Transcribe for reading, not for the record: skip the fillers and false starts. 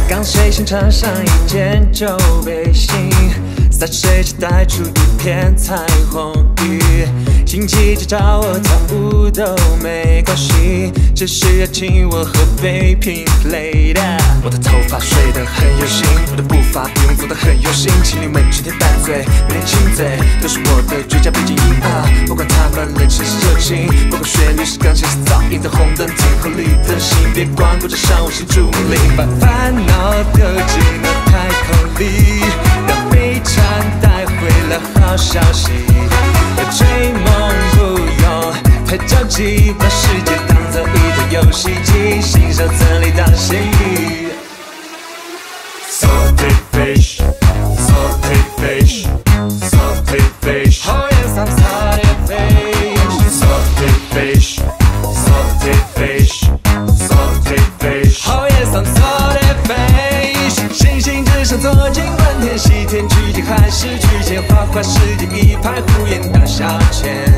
刚睡醒，穿上一件旧背心，洒水机带出一片彩虹雨。亲戚只找我跳舞都没关系，只需要请我喝杯 Pink Lady。我的头发睡得很有型，我的步伐不用走得很有型。情侣们今天拌嘴，有点亲嘴，都是我的绝佳背景音啊！不管他们冷情是热情，不管旋律是钢琴是噪音的红灯停和绿灯行，别管过这伤我心注命，把烦恼丢进了太空里，让悲惨带回了好消息。追梦不用太着急，把世界当作一台游戏机，新手曾力当心意。Salty fish, salty fish, salty fish. Oh yes, I'm salty fish. Salty fish, salty fish, salty fish. Oh yes, I'm salty fish. 星星之上坐进满天西天，取经还是取钱，花花世界一派胡言大小钱。